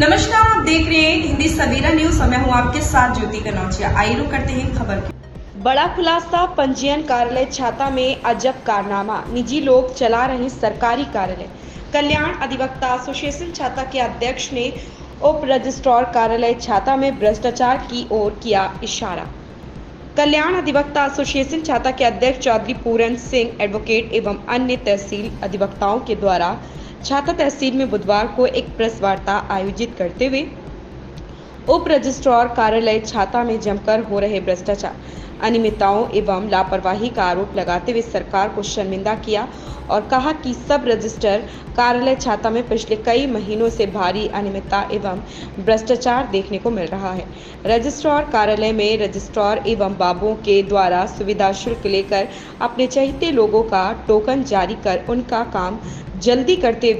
नमस्कार, आप देख रहे हैं हिंदी सवेरा न्यूज। मैं हूं आपके साथ ज्योति कनौजिया। आइए रुक करते हैं खबर की। बड़ा खुलासा, पंजीयन कार्यालय छाता में अजब कारनामा, निजी लोग चला रहे सरकारी कार्यालय। कल्याण अधिवक्ता एसोसिएशन छाता के अध्यक्ष ने उप रजिस्ट्रार कार्यालय छाता में भ्रष्टाचार की ओर किया इशारा। कल्याण अधिवक्ता एसोसिएशन छाता के अध्यक्ष चौधरी पूरन सिंह एडवोकेट एवं अन्य तहसील अधिवक्ताओं के द्वारा छाता तहसील में बुधवार को एक प्रेस वार्ता आयोजित करते हुए उप रजिस्ट्रार कार्यालय छाता में जमकर हो रहे भ्रष्टाचार, अनियमितताओं एवं लापरवाही का आरोप लगाते हुए सरकार को शर्मिंदा किया और कहा कि सब रजिस्टर कार्यालय छाता में पिछले कई महीनों से भारी अनियमितता एवं भ्रष्टाचार देखने को मिल रहा है। रजिस्ट्रार कार्यालय में रजिस्ट्रार एवं बाबुओं के द्वारा सुविधा शुल्क लेकर अपने चहेते लोगों का टोकन जारी कर उनका काम जल्दी करते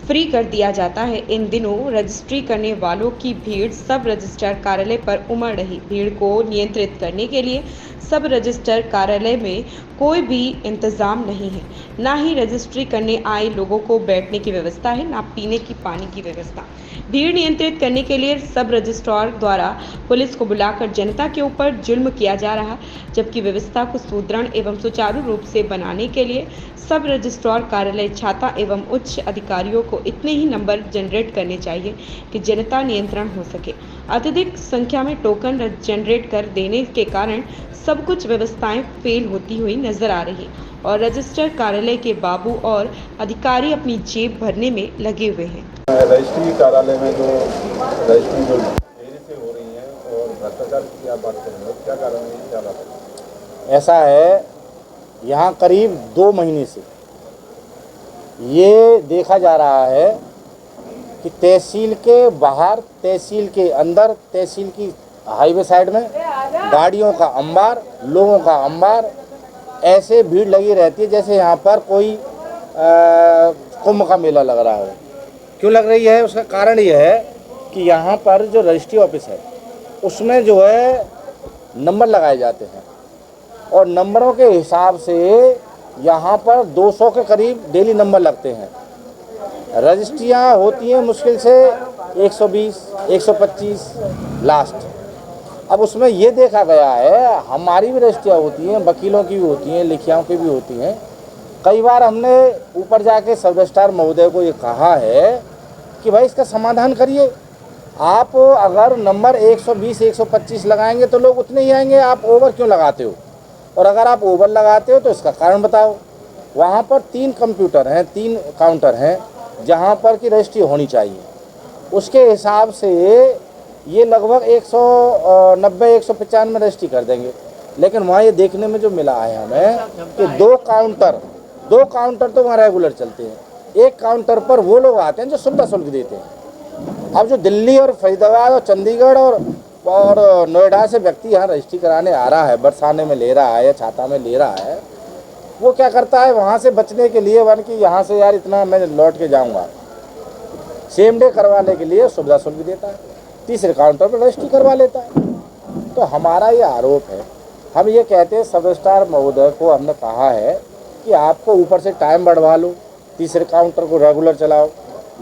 फ्री कर दिया जाता है। इन दिनों रजिस्ट्री करने वालों की भीड़ सब रजिस्ट्रार कार्यालय पर उमड़ रही। भीड़ को नियंत्रित करने के लिए सब रजिस्ट्रार कार्यालय में कोई भी इंतजाम नहीं है, ना ही रजिस्ट्री करने आए लोगों को बैठने की व्यवस्था है, ना पीने की पानी की व्यवस्था। भीड़ नियंत्रित करने के लिए सब रजिस्ट्रार द्वारा पुलिस को बुलाकर जनता के ऊपर जुल्म किया जा रहा, जबकि व्यवस्था को सुदृढ़ एवं सुचारू रूप से बनाने के लिए सब रजिस्ट्रार कार्यालय छाता एवं उच्च अधिकारियों को इतने ही नंबर जनरेट करने चाहिए कि जनता नियंत्रण हो सके। अत्यधिक संख्या में टोकन जनरेट कर देने के कारण सब कुछ व्यवस्थाएं फेल होती हुई नजर आ रही और रजिस्टर कार्यालय के बाबू और अधिकारी अपनी जेब भरने में लगे हुए हैं। रजिस्ट्री कार्यालय में जो रजिस्ट्री जो देरी से हो रही है और भ्रष्टाचार की आप बात कर रहे हो, क्या कारण है, क्या बात है? ऐसा है, यहाँ करीब 2 महीने से ये देखा जा रहा है कि तहसील के बाहर, तहसील के अंदर, तहसील की हाईवे साइड में गाड़ियों का अंबार, लोगों का अंबार, ऐसे भीड़ लगी रहती है जैसे यहाँ पर कोई कुंभ का मेला लग रहा है। क्यों लग रही है? उसका कारण ये है कि यहाँ पर जो रजिस्ट्री ऑफिस है उसमें जो है नंबर लगाए जाते हैं और नंबरों के हिसाब से यहाँ पर 200 के करीब डेली नंबर लगते हैं। रजिस्ट्रियाँ होती हैं मुश्किल से 120, 125 लास्ट। अब उसमें ये देखा गया है, हमारी भी रजिस्ट्रियाँ होती हैं, वकीलों की भी होती हैं, लिखियाओं की भी होती हैं। कई बार हमने ऊपर जाके सब रजिस्ट्रार महोदय को ये कहा है कि भाई इसका समाधान करिए। आप अगर नंबर 120, 125 लगाएंगे तो लोग उतने ही आएंगे, आप ओवर क्यों लगाते हो? और अगर आप ओवर लगाते हो तो इसका कारण बताओ। वहाँ पर 3 कंप्यूटर हैं, 3 काउंटर हैं जहाँ पर की रजिस्ट्री होनी चाहिए। उसके हिसाब से ये लगभग 190, 195 रजिस्ट्री कर देंगे, लेकिन वहाँ ये देखने में जो मिला है हमें कि 2 काउंटर तो वहाँ रेगुलर चलते हैं। एक काउंटर पर वो लोग आते हैं जो सुविधा शुल्क देते हैं। अब जो दिल्ली और फरीदाबाद और चंडीगढ़ और नोएडा से व्यक्ति यहाँ रजिस्ट्री कराने आ रहा है, बरसाने में ले रहा है या छाता में ले रहा है, वो क्या करता है, वहाँ से बचने के लिए वन कि यहाँ से यार इतना मैं लौट के जाऊँगा, सेम डे करवाने के लिए सुविधा शुल्क देता है, तीसरे काउंटर पर रजिस्ट्री करवा लेता है। तो हमारा ये आरोप है, हम ये कहते हैं सब रजिस्ट्रार महोदय को हमने कहा है कि आपको ऊपर से टाइम बढ़वा लो, तीसरे काउंटर को रेगुलर चलाओ,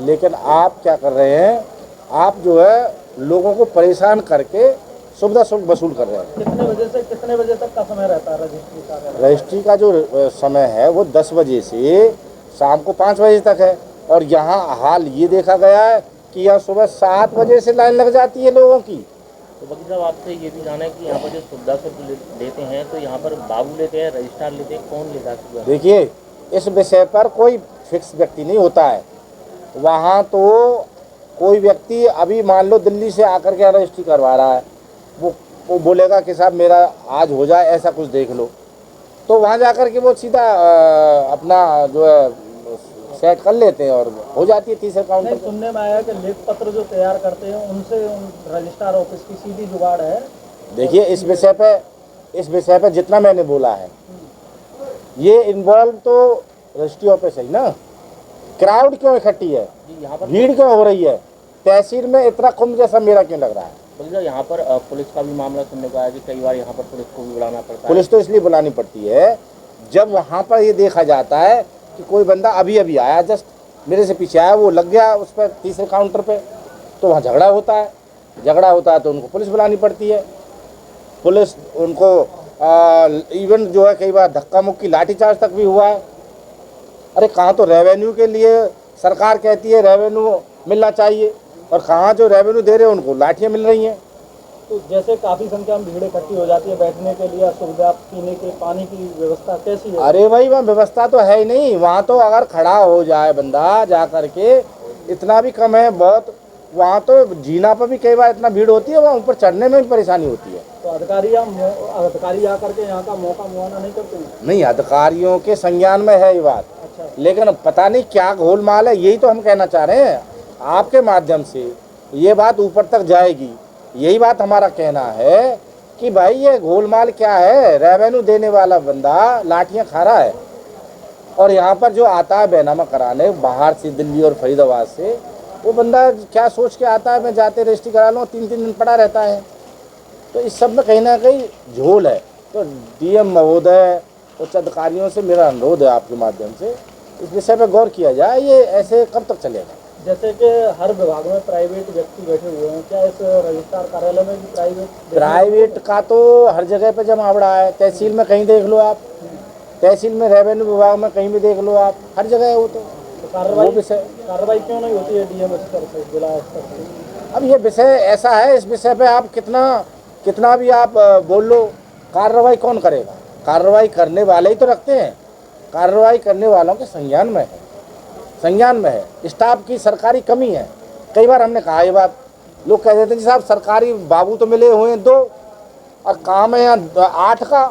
लेकिन आप क्या कर रहे हैं, आप जो है लोगों को परेशान करके सुविधा शुल्क वसूल कर रहे हैं। कितने बजे से कितने बजे तक का समय रहता है रजिस्ट्री का? रजिस्ट्री का जो समय है वो 10 बजे से शाम को 5 बजे तक है और यहाँ हाल ये देखा गया है कि यहाँ सुबह 7 बजे से लाइन लग जाती है लोगों की। तो वकील साहब, आपसे ये भी जाना है कि यहाँ पर जो सुविधा शुल्क लेते हैं तो यहाँ पर बाबू लेते हैं, रजिस्ट्रार लेते हैं, कौन लेता है? देखिए, इस विषय पर कोई फिक्स व्यक्ति नहीं होता है। वहाँ तो कोई व्यक्ति अभी मान लो दिल्ली से आकर के रजिस्ट्री करवा रहा है, वो बोलेगा कि साहब मेरा आज हो जाए, ऐसा कुछ देख लो, तो वहाँ जाकर के वो सीधा अपना जो है सेट कर लेते हैं और हो जाती है तीसरे काउंटर। सुनने में आया कि लेख पत्र जो तैयार करते हैं उनसे रजिस्ट्रार ऑफिस की सीधी जुगाड़ है। देखिए, इस विषय पे जितना मैंने बोला है, ये इन्वॉल्व तो रजिस्ट्री ऑफिस है ना। क्राउड क्यों इकट्ठी है, भीड़ क्यों हो रही है, तहसील में इतना कुंभ जैसा मेरा क्यों लग रहा है? यहाँ पर पुलिस का भी मामला सुनने को आया कि कई बार यहाँ पर पुलिस को भी बुलाना पड़ता है। पुलिस तो इसलिए बुलानी पड़ती है जब वहाँ पर ये देखा जाता है कि कोई बंदा अभी आया, जस्ट मेरे से पीछे आया, वो लग गया उस पर तीसरे काउंटर पे, तो वहाँ झगड़ा होता है तो उनको पुलिस बुलानी पड़ती है। पुलिस उनको इवन जो है कई बार धक्का मुक्की लाठीचार्ज तक भी हुआ है। अरे कहाँ तो रेवेन्यू के लिए सरकार कहती है रेवेन्यू मिलना चाहिए, और कहाँ जो रेवेन्यू दे रहे हैं उनको लाठियाँ मिल रही हैं। तो जैसे काफी संख्या में भीड़ इकट्ठी हो जाती है, बैठने के लिए सुविधा, पीने के पानी की व्यवस्था कैसी है? अरे भाई वहाँ व्यवस्था तो है ही नहीं। वहाँ तो अगर खड़ा हो जाए बंदा जा करके, इतना भी कम है बहुत। वहाँ तो जीना पर भी कई बार इतना भीड़ होती है, वहाँ ऊपर चढ़ने में भी परेशानी होती है। तो अधिकारी आकर के यहाँ का मौका मुआयना नहीं करते हैं? नहीं, अधिकारियों के संज्ञान में है ये बात। अच्छा, लेकिन पता नहीं क्या गोलमाल है, यही तो हम कहना चाह रहे हैं। आपके माध्यम से ये बात ऊपर तक जाएगी, यही बात हमारा कहना है कि भाई ये गोलमाल क्या है। रेवेन्यू देने वाला बंदा लाठियाँ खा रहा है, और यहाँ पर जो आता है बैनामा कराने बाहर से, दिल्ली और फरीदाबाद से, वो बंदा क्या सोच के आता है मैं जाते रजिस्ट्री करा लूँ, 3-3 दिन पड़ा रहता है। तो इस सब में कहीं ना कहीं झोल है। तो डीएम महोदय, उच्च अधिकारियों से मेरा अनुरोध है आपके माध्यम से इस विषय पर गौर किया जाए। ये ऐसे कब तक चलेगा? जैसे कि हर विभाग में प्राइवेट व्यक्ति बैठे हुए हैं, क्या इस रजिस्ट्रार कार्यालय में भी प्राइवेट का तो हर जगह पे जमावड़ा है। तहसील में कहीं देख लो आप, तहसील में, रेवेन्यू विभाग में कहीं भी देख लो आप, हर जगह है वो। तो कार्रवाई क्यों नहीं होती है डीएम स्तर से, जिला स्तर से? अब ये विषय ऐसा है, इस विषय पे आप कितना भी आप बोल लो, कार्रवाई कौन करेगा? कार्रवाई करने वाले ही तो रखते हैं। कार्रवाई करने वालों के संज्ञान में है। स्टाफ की सरकारी कमी है। कई बार हमने कहा ये बात, लोग कह देते हैं जी साहब सरकारी बाबू तो मिले हुए हैं 2 और काम है यहाँ 8 का,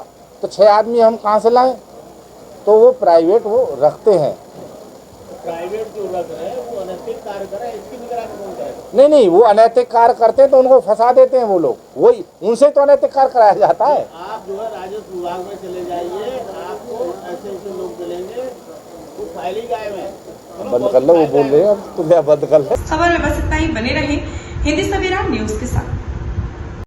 तो 6 आदमी हम कहाँ से लाएं? तो वो प्राइवेट वो रखते हैं। प्राइवेट जो रख रहे हैं वो अनैतिक कार्य कर रहे हैं, इसकी निगरानी कौन करेगा? नहीं, वो अनैतिक कार्य करते हैं तो उनको फंसा देते हैं वो लोग, वही उनसे तो अनैतिक कार्य कराया जाता है। आप जो है राजस्व विभाग में चले जाइए, आपको ऐसे लोग मिलेंगे, वो फाइल ही गायब है। बंद कर लो, वो बोल रहे हैं अब तुम्हें बंद कर लो। खबर में बस इतना ही। बने रहे हिंदी सवेरा न्यूज के साथ।